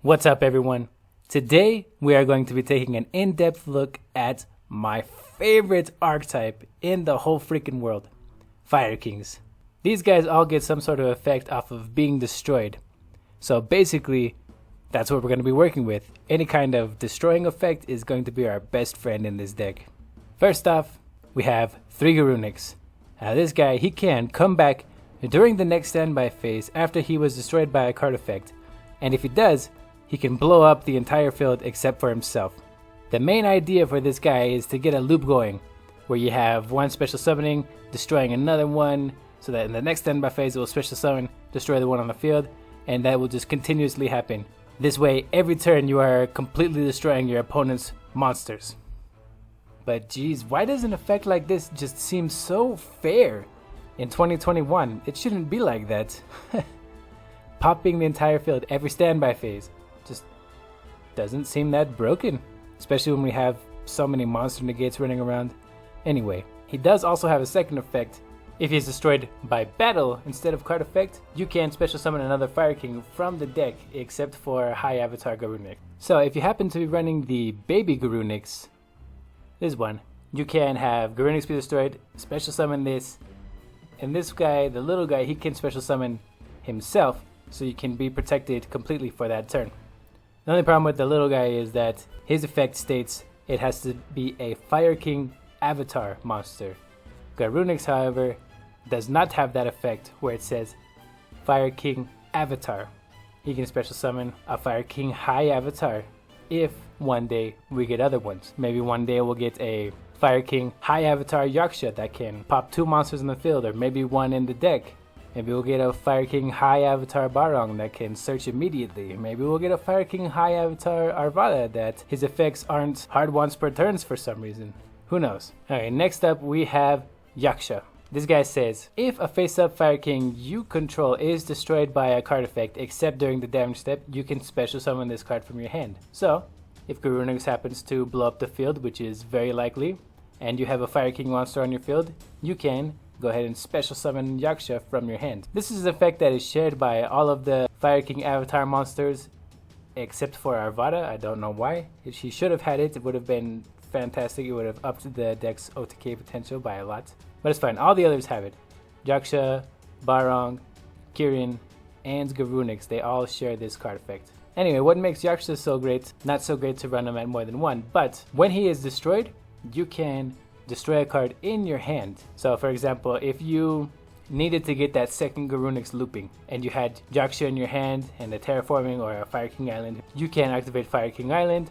What's up, everyone? Today we are going to be taking an in-depth look at my favorite archetype in the whole freaking world, Fire Kings. These guys all get some sort of effect off of being destroyed. So basically, that's what we're going to be working with. Any kind of destroying effect is going to be our best friend in this deck. First off, we have 3 Garunix. Now this guy, he can come back during the next standby phase after he was destroyed by a card effect. And if he does, he can blow up the entire field except for himself. The main idea for this guy is to get a loop going, where you have one special summoning, destroying another one, so that in the next standby phase it will special summon, destroy the one on the field, and that will just continuously happen. This way, every turn you are completely destroying your opponent's monsters. But geez, why does an effect like this just seem so fair in 2021? It shouldn't be like that. Popping the entire field every standby phase just doesn't seem that broken, especially when we have so many monster negates running around. Anyway, he does also have a second effect. If he's destroyed by battle instead of card effect, you can special summon another Fire King from the deck except for High Avatar Garunix. So if you happen to be running the baby Garunix, this one, you can have Garunix be destroyed, special summon this, and this guy, the little guy, he can special summon himself, so you can be protected completely for that turn. The only problem with the little guy is that his effect states it has to be a Fire King Avatar monster. Garunix, however, does not have that effect where it says Fire King Avatar. He can special summon a Fire King High Avatar if one day we get other ones. Maybe one day we'll get a Fire King High Avatar Yugioh that can pop 2 monsters in the field, or maybe one in the deck. Maybe we'll get a Fire King High Avatar Barong that can search immediately. Maybe we'll get a Fire King High Avatar Arvada that his effects aren't hard once per turns for some reason. Who knows? Alright, next up we have Yugioh. This guy says, if a face-up Fire King you control is destroyed by a card effect except during the damage step, you can special summon this card from your hand. So, if Garunix happens to blow up the field, which is very likely, and you have a Fire King monster on your field, you can go ahead and special summon Yugioh from your hand. This is an effect that is shared by all of the Fire King Avatar monsters except for Arvada. I don't know why. If she should have had it, it would have been fantastic. It would have upped the deck's OTK potential by a lot. But it's fine. All the others have it. Yugioh, Barong, Kirin, and Garunix, they all share this card effect. Anyway, what makes Yugioh so great? Not so great to run him at more than one, but when he is destroyed, you can destroy a card in your hand. So for example, if you needed to get that second Garunix looping and you had Yugioh in your hand and a Terraforming or a Fire King Island, you can activate Fire King Island,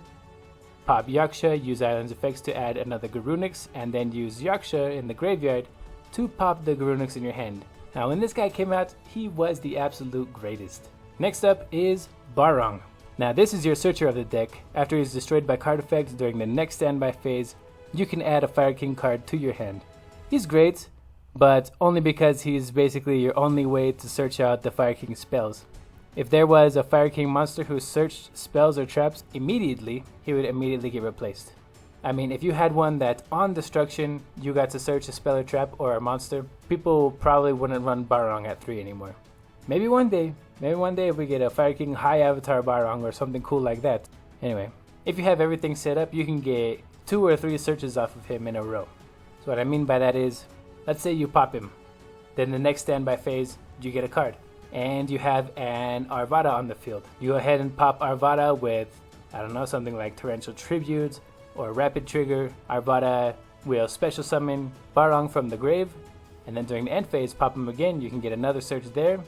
pop Yugioh, use Island's effects to add another Garunix, and then use Yugioh in the graveyard to pop the Garunix in your hand. Now when this guy came out, he was the absolute greatest. Next up is Barong. Now this is your searcher of the deck. After he's destroyed by card effects during the next standby phase, you can add a Fire King card to your hand. He's great, but only because he's basically your only way to search out the Fire King spells. If there was a Fire King monster who searched spells or traps immediately, he would immediately get replaced. I mean, if you had one that on destruction you got to search a spell or trap or a monster, people probably wouldn't run Barong at 3 anymore. Maybe one day if we get a Fire King High Avatar Barong or something cool like that. Anyway, if you have everything set up, you can get 2 or 3 searches off of him in a row. So what I mean by that is, let's say you pop him, then the next standby phase you get a card, and you have an Arvada on the field. You go ahead and pop Arvada with, I don't know, something like Torrential Tribute or Rapid Trigger. Arvada will special summon Barong from the grave, and then during the end phase pop him again. You can get another search there,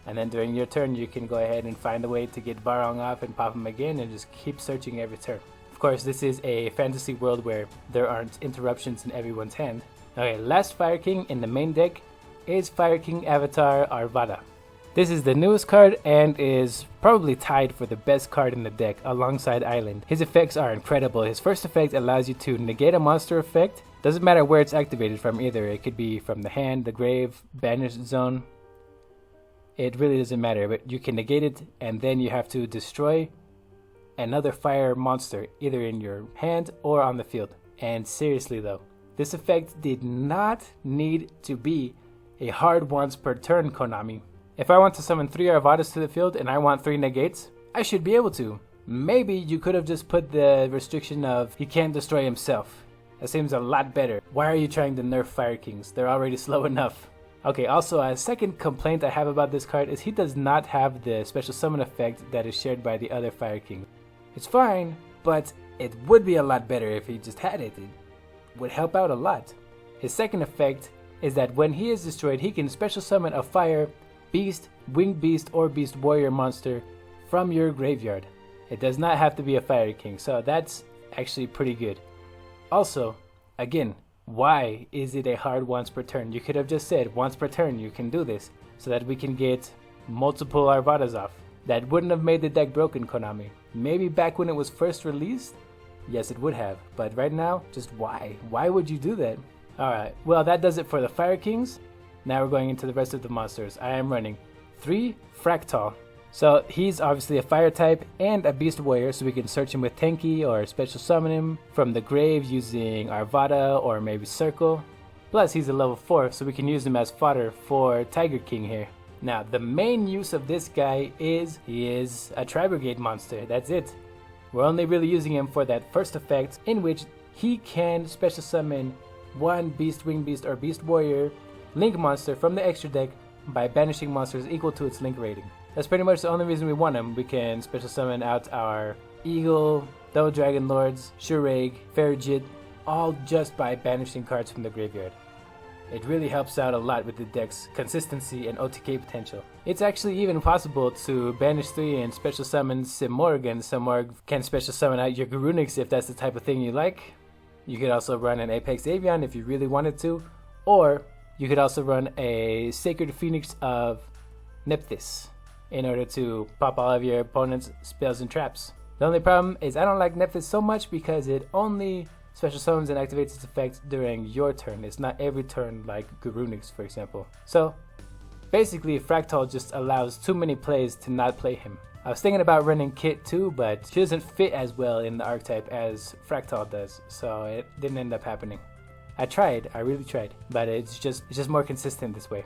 and then during your turn you can go ahead and find a way to get Barong off and pop him again and just keep searching every turn. Of course, this is a fantasy world where there aren't interruptions in everyone's hand. Okay, last Fire King in the main deck is Fire King Avatar Arvada. This is the newest card and is probably tied for the best card in the deck alongside Island. His effects are incredible. His first effect allows you to negate a monster effect. Doesn't matter where it's activated from either. It could be from the hand, the grave, banished zone. It really doesn't matter, but you can negate it and then you have to destroy another fire monster either in your hand or on the field. And seriously though, this effect did not need to be a hard once per turn Konami. If I want to summon 3 Arvadas to the field and I want 3 negates, I should be able to. Maybe you could have just put the restriction of he can't destroy himself. That seems a lot better. Why are you trying to nerf Fire Kings? They're already slow enough. Okay, also a second complaint I have about this card is he does not have the special summon effect that is shared by the other Fire King. It's fine, but it would be a lot better if he just had it. It would help out a lot. His second effect is that when he is destroyed, he can special summon a fire, beast, winged beast, or beast warrior monster from your graveyard. It does not have to be a Fire King, so that's actually pretty good. Also, again, why is it a hard once per turn? You could have just said once per turn you can do this so that we can get multiple Arvadas off. That wouldn't have made the deck broken, Konami. Maybe back when it was first released, yes it would have, but right now, just why? Why would you do that? Alright, well that does it for the Fire Kings. Now we're going into the rest of the monsters. I am running 3 Fractal. So he's obviously a fire type and a beast warrior, so we can search him with Tenki or special summon him from the grave using Arvada or maybe Circle. Plus he's a level 4, so we can use him as fodder for Tiger King here. Now the main use of this guy is he is a Tri-Brigade monster, that's it. We're only really using him for that first effect in which he can special summon one Beast, Wing Beast, or Beast Warrior Link monster from the extra deck by banishing monsters equal to its Link rating. That's pretty much the only reason we want him. We can special summon out our Eagle, Double Dragon Lords, Shurag, Farigid, all just by banishing cards from the graveyard. It really helps out a lot with the deck's consistency and OTK potential. It's actually even possible to banish 3 and special summon Simorg, and Simorg can special summon out your Garunix if that's the type of thing you like. You could also run an Apex Avian if you really wanted to, or you could also run a Sacred Phoenix of Nephthys in order to pop all of your opponent's spells and traps. The only problem is I don't like Nephthys so much because it only special summons and activates its effect during your turn. It's not every turn like Garunix, for example. So basically Fractal just allows too many plays to not play him. I was thinking about running Kit too, but she doesn't fit as well in the archetype as Fractal does, so it didn't end up happening. I tried, I really tried, but it's just more consistent this way.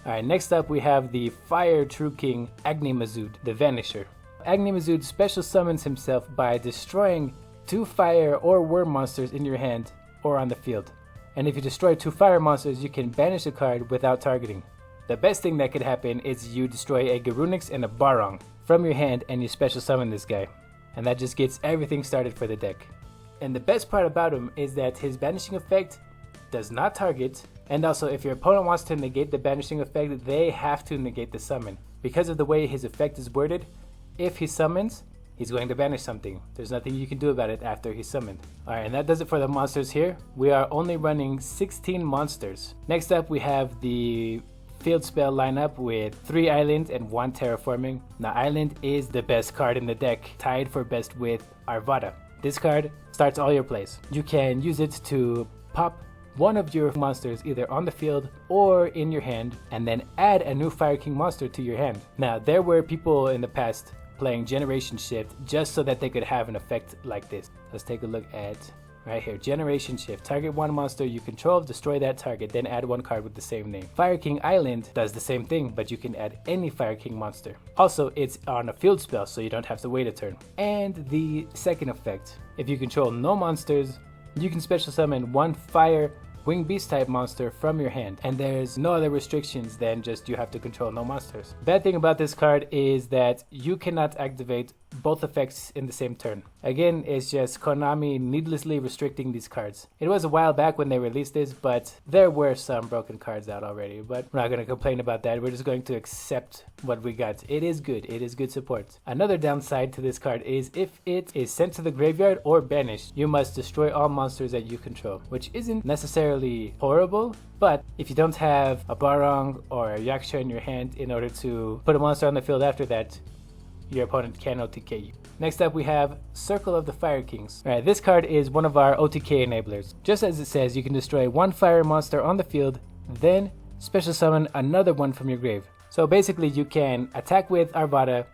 Alright, next up we have the Fire True King Agnimazud, the Vanisher. Agnimazud special summons himself by destroying 2 fire or worm monsters in your hand or on the field. And if you destroy 2 fire monsters, you can banish a card without targeting. The best thing that could happen is you destroy a Garunix and a Barong from your hand and you special summon this guy. And that just gets everything started for the deck. And the best part about him is that his banishing effect does not target, and also if your opponent wants to negate the banishing effect, they have to negate the summon. Because of the way his effect is worded, if he summons, he's going to banish something. There's nothing you can do about it after he's summoned. Alright, and that does it for the monsters here. We are only running 16 monsters. Next up we have the field spell lineup with 3 island and 1 terraforming. Now island is the best card in the deck, tied for best with Arvada. This card starts all your plays. You can use it to pop one of your monsters either on the field or in your hand, and then add a new Fire King monster to your hand. Now there were people in the past playing Generation Shift just so that they could have an effect like this. Let's take a look at right here. Generation Shift. Target 1 monster you control, destroy that target, then add 1 card with the same name. Fire King Island does the same thing, but you can add any Fire King monster. Also, it's on a field spell, so you don't have to wait a turn. And the second effect, if you control no monsters, you can special summon 1 fire Wing Beast type monster from your hand, and there's no other restrictions than just you have to control no monsters. Bad thing about this card is that you cannot activate both effects in the same turn. Again, it's just Konami needlessly restricting these cards. It was a while back when they released this, but there were some broken cards out already, but we're not going to complain about that. We're just going to accept what we got. It is good support. Another downside to this card is if it is sent to the graveyard or banished, you must destroy all monsters that you control, which isn't necessarily horrible, but if you don't have a Barong or a Yaksha in your hand in order to put a monster on the field after that, your opponent can OTK you. Next up we have Circle of the Fire Kings. Alright, this card is one of our OTK enablers. Just as it says, you can destroy 1 fire monster on the field, then special summon another one from your grave. So basically you can attack with Arvada,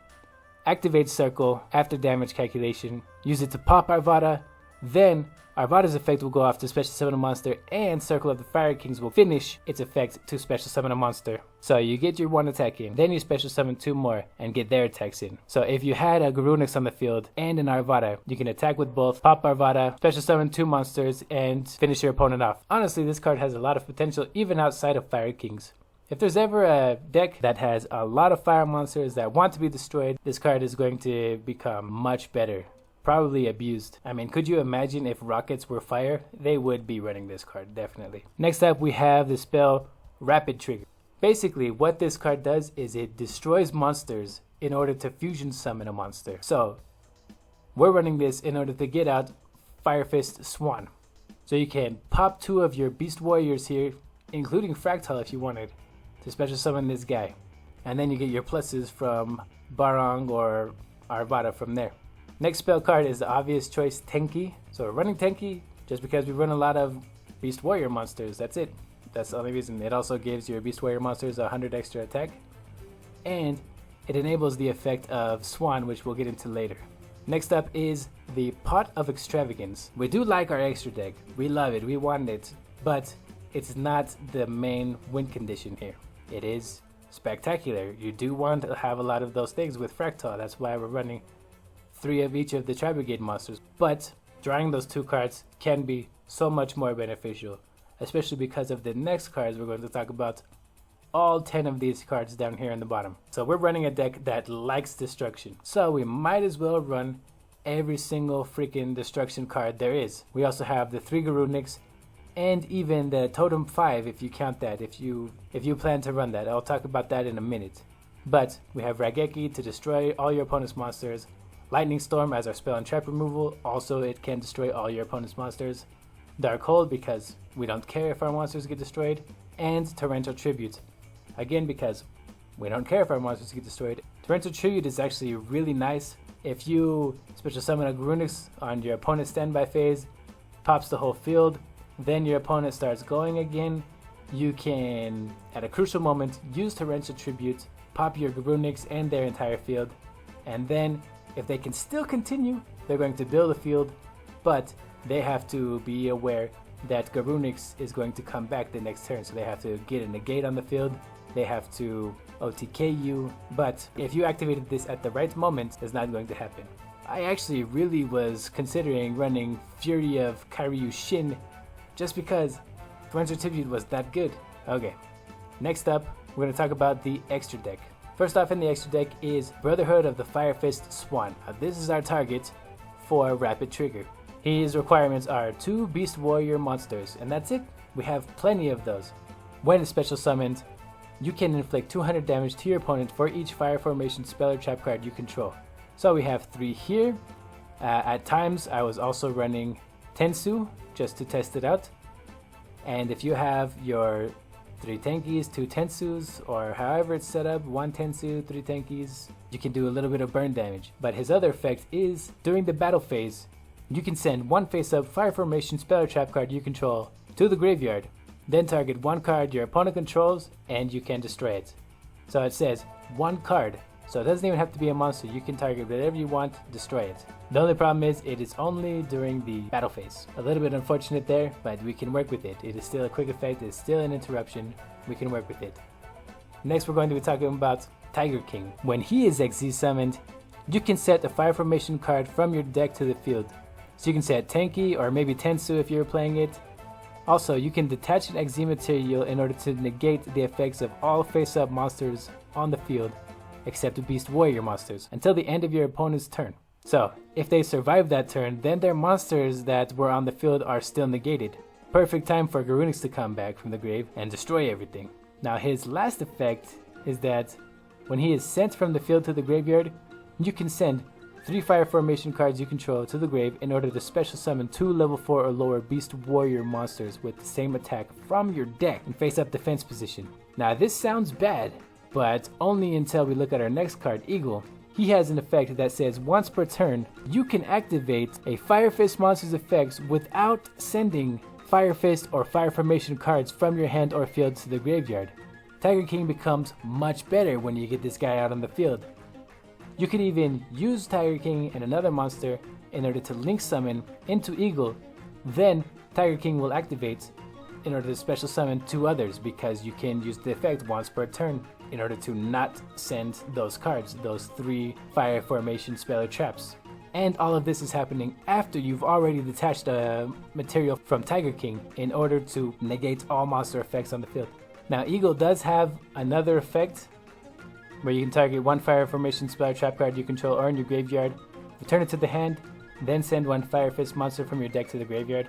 activate Circle after damage calculation, use it to pop Arvada, Then Arvada's effect will go off to special summon a monster, and Circle of the Fire Kings will finish its effect to special summon a monster. So you get your 1 attack in, then you special summon 2 more and get their attacks in. So if you had a Garunix on the field and an Arvada, you can attack with both, pop Arvada, special summon 2 monsters, and finish your opponent off. Honestly, this card has a lot of potential even outside of Fire Kings. If there's ever a deck that has a lot of fire monsters that want to be destroyed, this card is going to become much better. Probably abused. I mean, could you imagine if rockets were fire? They would be running this card, definitely. Next up, we have the spell Rapid Trigger. Basically, what this card does is it destroys monsters in order to fusion summon a monster. So, we're running this in order to get out Fire Fist Swan. So you can pop 2 of your Beast Warriors here, including Fractal if you wanted, to special summon this guy. And then you get your pluses from Barong or Arvada from there. Next spell card is the obvious choice, Tenki. So we're running Tenki just because we run a lot of Beast Warrior monsters. That's it. That's the only reason. It also gives your Beast Warrior monsters 100 extra attack. And it enables the effect of Swan, which we'll get into later. Next up is the Pot of Extravagance. We do like our extra deck. We love it. We want it. But it's not the main win condition here. It is spectacular. You do want to have a lot of those things with Fractal. That's why we're running 3 of each of the Tri-Brigade monsters, but drawing those 2 cards can be so much more beneficial, especially because of the next cards we're going to talk about, all 10 of these cards down here in the bottom. So we're running a deck that likes destruction, so we might as well run every single freaking destruction card there is. We also have the 3 Garunix and even the Totem 5 if you count that, if you plan to run that. I'll talk about that in a minute. But we have Raigeki to destroy all your opponent's monsters, Lightning Storm as our spell and trap removal, also it can destroy all your opponent's monsters. Dark Hold because we don't care if our monsters get destroyed, and Torrential Tribute, again because we don't care if our monsters get destroyed. Torrential Tribute is actually really nice. If you special summon a Garunix on your opponent's standby phase, pops the whole field, then your opponent starts going again, you can, at a crucial moment, use Torrential Tribute, pop your Garunix and their entire field, and then if they can still continue, they're going to build a field, but they have to be aware that Garunix is going to come back the next turn, so they have to get a negate on the field, they have to OTK you, but if you activated this at the right moment, it's not going to happen. I actually really was considering running Fury of Kairyu Shin just because Torrential Tribute was that good. Okay, next up, we're going to talk about the extra deck. First off in the extra deck is Brotherhood of the Fire Fist Swan. Now, this is our target for Rapid Trigger. His requirements are 2 Beast Warrior monsters, and that's it. We have plenty of those. When special summoned, you can inflict 200 damage to your opponent for each Fire Formation spell or trap card you control. So we have 3 here. At times, I was also running Tensu just to test it out. And if you have your 3 Tenkis, 2 Tensus, or however it's set up, 1 Tensu, 3 Tenkis, you can do a little bit of burn damage. But his other effect is, during the battle phase, you can send 1 face-up Fire Formation spell or trap card you control to the graveyard, then target 1 card your opponent controls, and you can destroy it. So it says 1 card, so it doesn't even have to be a monster. You can target whatever you want, destroy it. The only problem is it is only during the battle phase. A little bit unfortunate there, but we can work with it. It is still a quick effect, it's still an interruption. We can work with it. Next we're going to be talking about Tiger King. When he is XZ summoned, you can set a Fire Formation card from your deck to the field. So you can set Tenki or maybe Tensu if you're playing it. Also, you can detach an XZ material in order to negate the effects of all face-up monsters on the field, except the Beast Warrior monsters, until the end of your opponent's turn. So, if they survive that turn, then their monsters that were on the field are still negated. Perfect time for Garunix to come back from the grave and destroy everything. Now his last effect is that when he is sent from the field to the graveyard, you can send 3 Fire Formation cards you control to the grave in order to special summon 2 level 4 or lower Beast Warrior monsters with the same attack from your deck in face-up defense position. Now this sounds bad, but only until we look at our next card, Eagle. He has an effect that says once per turn, you can activate a Fire Fist monster's effects without sending Fire Fist or Fire Formation cards from your hand or field to the graveyard. Tiger King becomes much better when you get this guy out on the field. You can even use Tiger King and another monster in order to link summon into Eagle, then Tiger King will activate in order to special summon 2 others, because you can use the effect once per turn in order to not send those cards, those 3 fire formation speller traps. And all of this is happening after you've already detached a material from Tiger King in order to negate all monster effects on the field. Now Eagle does have another effect where you can target 1 fire formation speller trap card you control or in your graveyard, return it to the hand, then send 1 Fire Fist monster from your deck to the graveyard.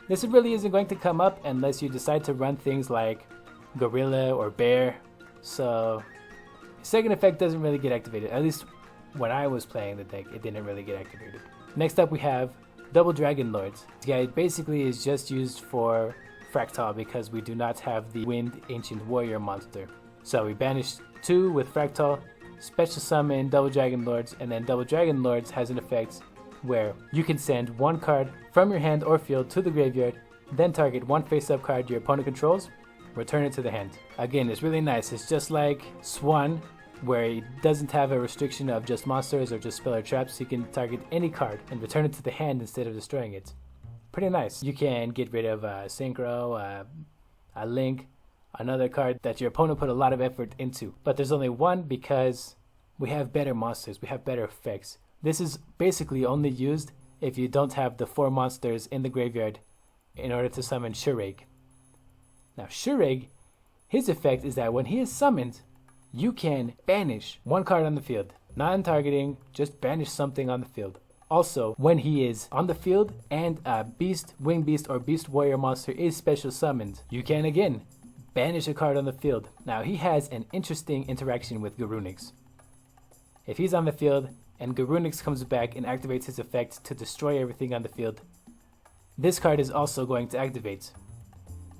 This really isn't going to come up unless you decide to run things like Gorilla or Bear, so second effect doesn't really get activated. At least when I was playing the deck, it didn't really get activated. Next up we have Double Dragon Lords. This guy basically is just used for Fractal because we do not have the Wind Ancient Warrior monster. So we banish 2 with Fractal, special summon Double Dragon Lords, and then Double Dragon Lords has an effect where you can send 1 card from your hand or field to the graveyard, then target 1 face-up card your opponent controls, return it to the hand. Again, it's really nice. It's just like Swan, where it doesn't have a restriction of just monsters or just speller traps. You can target any card and return it to the hand instead of destroying it. Pretty nice. You can get rid of a Synchro, a Link, another card that your opponent put a lot of effort into. But there's only 1 because we have better monsters, we have better effects. This is basically only used if you don't have the 4 monsters in the graveyard in order to summon Shureg. Now Shureg, his effect is that when he is summoned, you can banish 1 card on the field. Non-targeting, just banish something on the field. Also, when he is on the field and a Beast, Wing Beast, or Beast Warrior monster is special summoned, you can again banish a card on the field. Now he has an interesting interaction with Garunix. If he's on the field and Garunix comes back and activates his effect to destroy everything on the field, this card is also going to activate.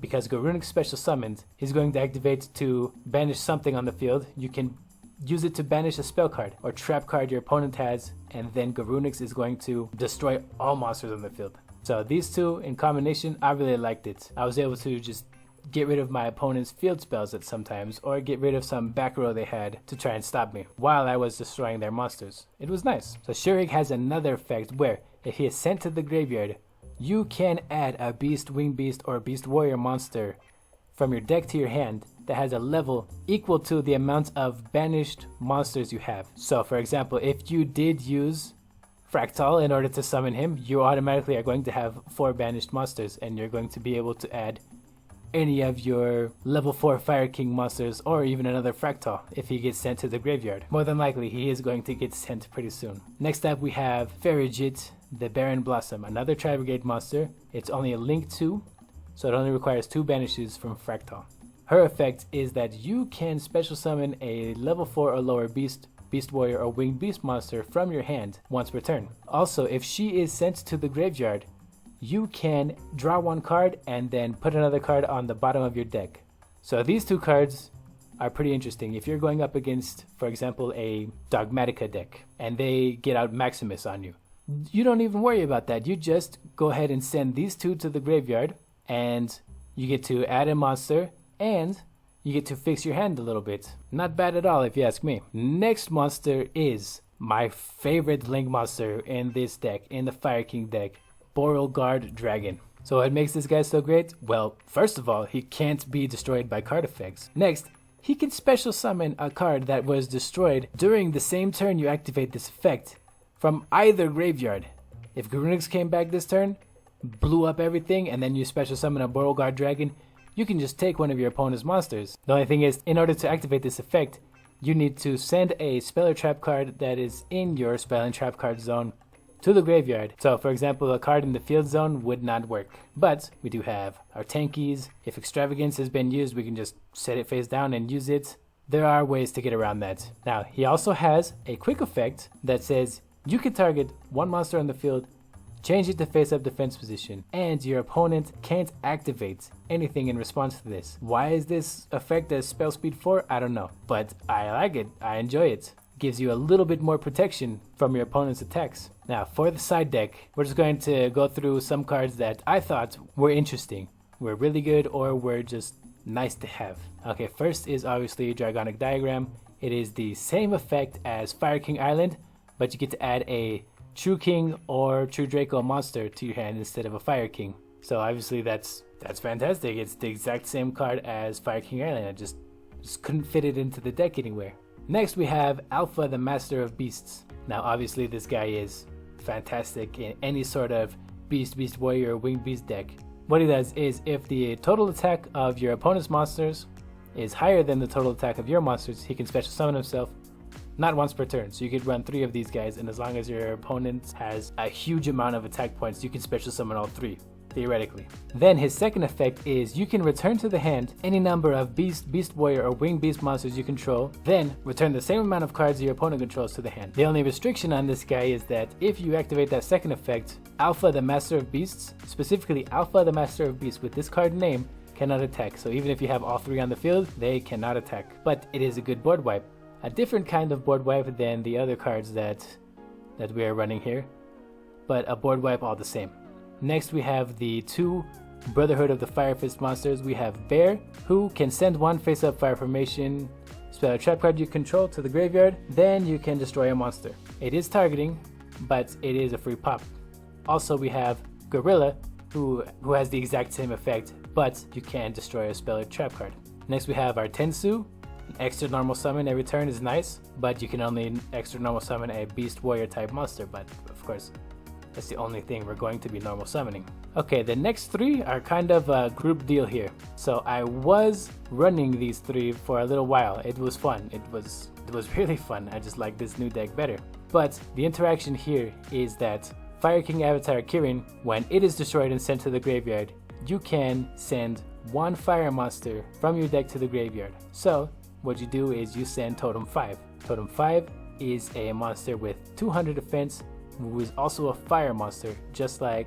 Because Garunix special summoned, he's going to activate to banish something on the field. You can use it to banish a spell card or trap card your opponent has, and then Garunix is going to destroy all monsters on the field. So these 2 in combination, I really liked it. I was able to just get rid of my opponent's field spells at sometimes, or get rid of some back row they had to try and stop me while I was destroying their monsters. It was nice. So Shureg has another effect where if he is sent to the graveyard, you can add a Beast, Wing Beast, or Beast Warrior monster from your deck to your hand that has a level equal to the amount of banished monsters you have. So for example, if you did use Fractal in order to summon him, you automatically are going to have 4 banished monsters, and you're going to be able to add any of your level 4 Fire King monsters or even another Fractal if he gets sent to the graveyard. More than likely he is going to get sent pretty soon. Next up we have Ferrijit, the Barren Blossom, another Tri-Brigade monster. It's only a Link 2, so it only requires 2 banishes from Fractal. Her effect is that you can special summon a level 4 or lower Beast, Beast Warrior, or Winged Beast monster from your hand once per turn. Also, if she is sent to the graveyard, you can draw 1 card and then put another card on the bottom of your deck. So these 2 cards are pretty interesting. If you're going up against, for example, a Dogmatica deck and they get out Maximus on you, you don't even worry about that. You just go ahead and send these 2 to the graveyard, and you get to add a monster and you get to fix your hand a little bit. Not bad at all if you ask me. Next monster is my favorite Link monster in this deck, in the Fire King deck, Borrelguard Dragon. So what makes this guy so great? Well, first of all, he can't be destroyed by card effects. Next, he can special summon a card that was destroyed during the same turn you activate this effect from either graveyard. If Garunix came back this turn, blew up everything, and then you special summon a Borrelguard Dragon, you can just take one of your opponent's monsters. The only thing is, in order to activate this effect, you need to send a spell or trap card that is in your spell and trap card zone to the graveyard. So for example, a card in the field zone would not work. But we do have our tankies. If Extravagance has been used, we can just set it face down and use it. There are ways to get around that. Now, he also has a quick effect that says you can target 1 monster on the field, change it to face-up defense position, and your opponent can't activate anything in response to this. Why is this effect as spell speed 4? I don't know, but I like it. I enjoy it. Gives you a little bit more protection from your opponent's attacks. Now, for the side deck, we're just going to go through some cards that I thought were interesting, were really good, or were just nice to have. Okay, first is obviously Dragonic Diagram. It is the same effect as Fire King Island, but you get to add a True King or True Draco monster to your hand instead of a Fire King. So obviously that's fantastic. It's the exact same card as Fire King Island. I just couldn't fit it into the deck anywhere. Next we have Alpha, the Master of Beasts. Now obviously this guy is fantastic in any sort of Beast Warrior, or Winged Beast deck. What he does is if the total attack of your opponent's monsters is higher than the total attack of your monsters, he can special summon himself not once per turn. So you could run 3 of these guys, and as long as your opponent has a huge amount of attack points, you can special summon all 3. Theoretically. Then his second effect is you can return to the hand any number of Beast Warrior, or Winged Beast monsters you control, then return the same amount of cards your opponent controls to the hand. The only restriction on this guy is that if you activate that second effect, Alpha, the Master of Beasts, specifically Alpha, the Master of Beasts with this card name, cannot attack. So even if you have all 3 on the field, they cannot attack. But it is a good board wipe. A different kind of board wipe than the other cards that we are running here, but a board wipe all the same. Next we have the 2 Brotherhood of the Fire Fist monsters. We have Bear, who can send 1 face-up fire formation spell or trap card you control to the graveyard, then you can destroy a monster. It is targeting, but it is a free pop. Also we have Gorilla, who has the exact same effect, but you can destroy a spell or trap card. Next we have our Tensu. Extra normal summon every turn is nice, but you can only extra normal summon a Beast Warrior type monster, but of course that's the only thing we're going to be normal summoning. Okay, the next 3 are kind of a group deal here. So I was running these 3 for a little while. It was fun. It was really fun. I just like this new deck better. But the interaction here is that Fire King Avatar Kirin, when it is destroyed and sent to the graveyard, you can send 1 fire monster from your deck to the graveyard. So what you do is you send Totem 5. Totem 5 is a monster with 200 defense, who is also a fire monster, just like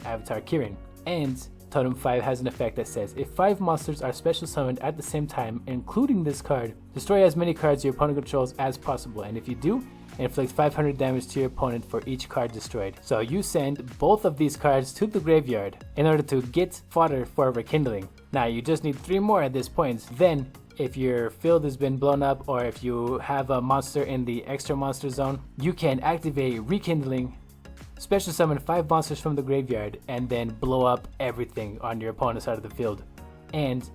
Avatar Kirin. And Totem 5 has an effect that says, if 5 monsters are special summoned at the same time, including this card, destroy as many cards your opponent controls as possible. And if you do, inflict 500 damage to your opponent for each card destroyed. So you send both of these cards to the graveyard in order to get fodder for Rekindling. Now you just need 3 more at this point. Then if your field has been blown up, or if you have a monster in the extra monster zone, you can activate Rekindling, special summon 5 monsters from the graveyard, and then blow up everything on your opponent's side of the field, and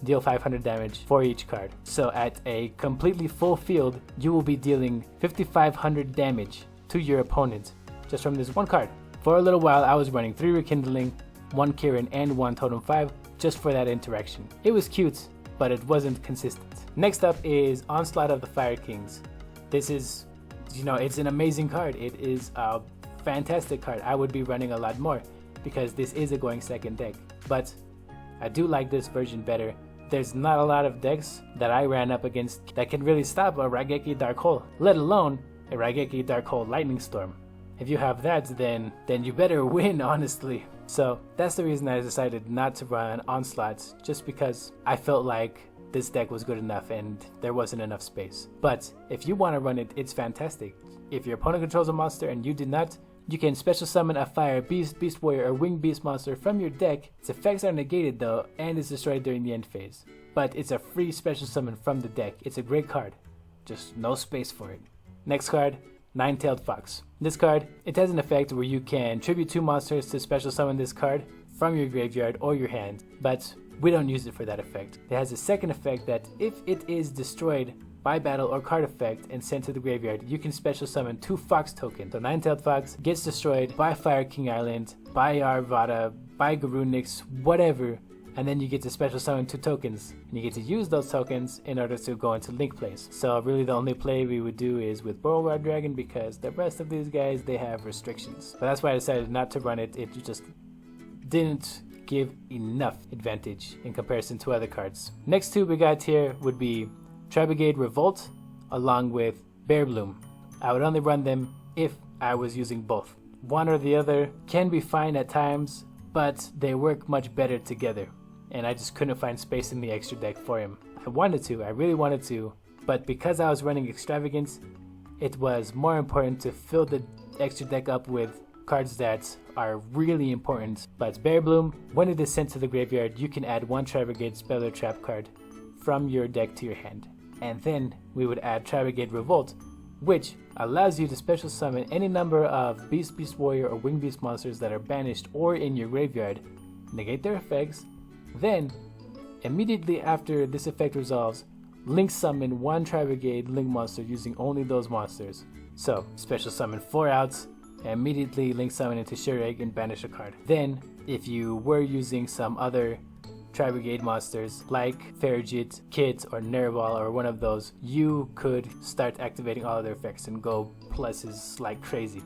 deal 500 damage for each card. So at a completely full field, you will be dealing 5500 damage to your opponent just from this 1 card. For a little while I was running 3 Rekindling, 1 Kirin, and 1 Totem 5 just for that interaction. It was cute, but it wasn't consistent. Next up is Onslaught of the Fire Kings. This is, it's an amazing card. It is a fantastic card. I would be running a lot more because this is a going second deck, but I do like this version better. There's not a lot of decks that I ran up against that can really stop a Raigeki Dark Hole, let alone a Raigeki Dark Hole Lightning Storm. If you have that, then you better win, honestly. So that's the reason I decided not to run Onslaught, just because I felt like this deck was good enough and there wasn't enough space. But if you want to run it, it's fantastic. If your opponent controls a monster and you did not, you can special summon a Fire Beast, Beast Warrior, or Winged Beast monster from your deck. Its effects are negated though, and is destroyed during the end phase. But it's a free special summon from the deck. It's a great card, just no space for it. Next card, Nine-Tailed Fox. This card, it has an effect where you can tribute 2 monsters to special summon this card from your graveyard or your hand, but we don't use it for that effect. It has a second effect that if it is destroyed by battle or card effect and sent to the graveyard, you can special summon 2 Fox tokens. So Nine-Tailed Fox gets destroyed by Fire King Island, by Arvada, by Garunix, whatever, and then you get to special summon 2 tokens, and you get to use those tokens in order to go into link plays. So really the only play we would do is with Borrowed Dragon, because the rest of these guys, they have restrictions. But that's why I decided not to run it. It just didn't give enough advantage in comparison to other cards. Next 2 we got here would be Tri-Brigade Revolt along with Bear Bloom. I would only run them if I was using both. One or the other can be fine at times, but they work much better together, and I just couldn't find space in the extra deck for him. I really wanted to, but because I was running Extravagance, it was more important to fill the extra deck up with cards that are really important. But Bear Bloom, when it is sent to the graveyard, you can add 1 Tri-Brigade spell or trap card from your deck to your hand. And then we would add Tri-Brigade Revolt, which allows you to special summon any number of Beast, Beast Warrior, or Winged Beast monsters that are banished or in your graveyard, negate their effects, then immediately after this effect resolves, link summon one Tri-Brigade Link monster using only those monsters. So, special summon 4 outs, and immediately link summon into Shureg and banish a card. Then, if you were using some other Tri-Brigade monsters like Farigit, Kit, or Nerval, or one of those, you could start activating all of their effects and go pluses like crazy.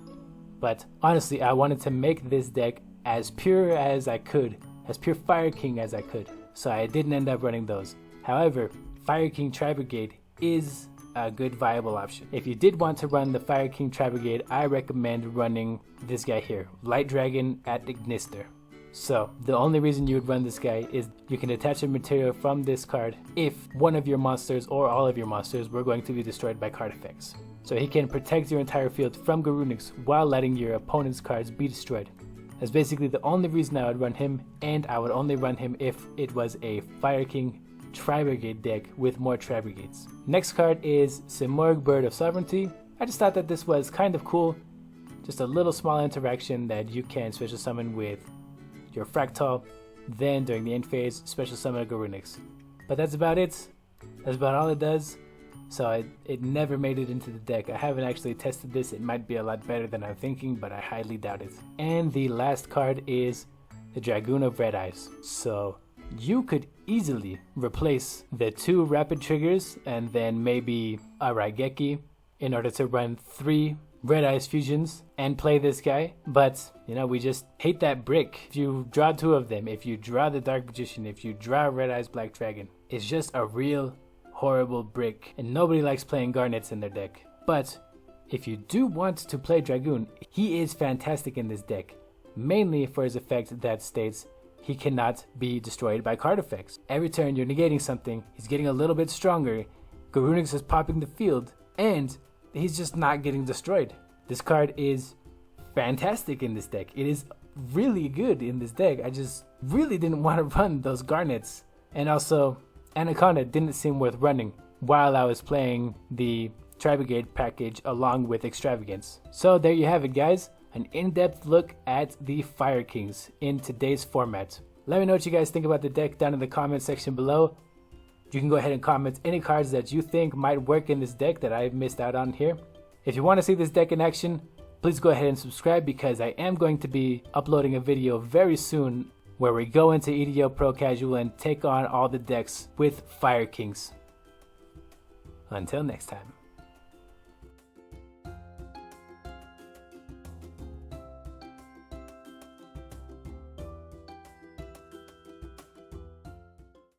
But honestly, I wanted to make this deck as pure as I could, as pure Fire King as I could, so I didn't end up running those. However, Fire King Tri-Brigade is a good viable option. If you did want to run the Fire King Tri-Brigade, I recommend running this guy here, Light Dragon at Ignister. So the only reason you would run this guy is you can attach a material from this card if one of your monsters or all of your monsters were going to be destroyed by card effects. So he can protect your entire field from Garunix while letting your opponent's cards be destroyed. That's basically the only reason I would run him, and I would only run him if it was a Fire King Tri-Brigade deck with more Tri-Brigades. Next card is Simorgh, Bird of Sovereignty. I just thought that this was kind of cool. Just a little small interaction that you can special summon with your Fractal, then during the end phase, special summon a Garunix. But that's about it. That's about all it does. So it never made it into the deck. I haven't actually tested this. It might be a lot better than I'm thinking, but I highly doubt it. And the last card is the Dragoon of Red Eyes. So you could easily replace the 2 rapid triggers and then maybe a Raigeki in order to run 3 Red Eyes fusions and play this guy, but you know, we just hate that brick. If you draw 2 of them, if you draw the Dark Magician, if you draw Red Eyes Black Dragon, it's just a real horrible brick, and nobody likes playing Garnets in their deck. But if you do want to play Dragoon, he is fantastic in this deck, mainly for his effect that states he cannot be destroyed by card effects. Every turn you're negating something, he's getting a little bit stronger, Garunix is popping the field, and he's just not getting destroyed. This card is fantastic in this deck. It is really good in this deck. I just really didn't want to run those Garnets. And also, Anaconda didn't seem worth running while I was playing the Tri-Brigade package along with Extravagance. So there you have it, guys. An in-depth look at the Fire Kings in today's format. Let me know what you guys think about the deck down in the comment section below. You can go ahead and comment any cards that you think might work in this deck that I missed out on here. If you want to see this deck in action, please go ahead and subscribe, because I am going to be uploading a video very soon where we go into EDO Pro Casual and take on all the decks with Fire Kings. Until next time.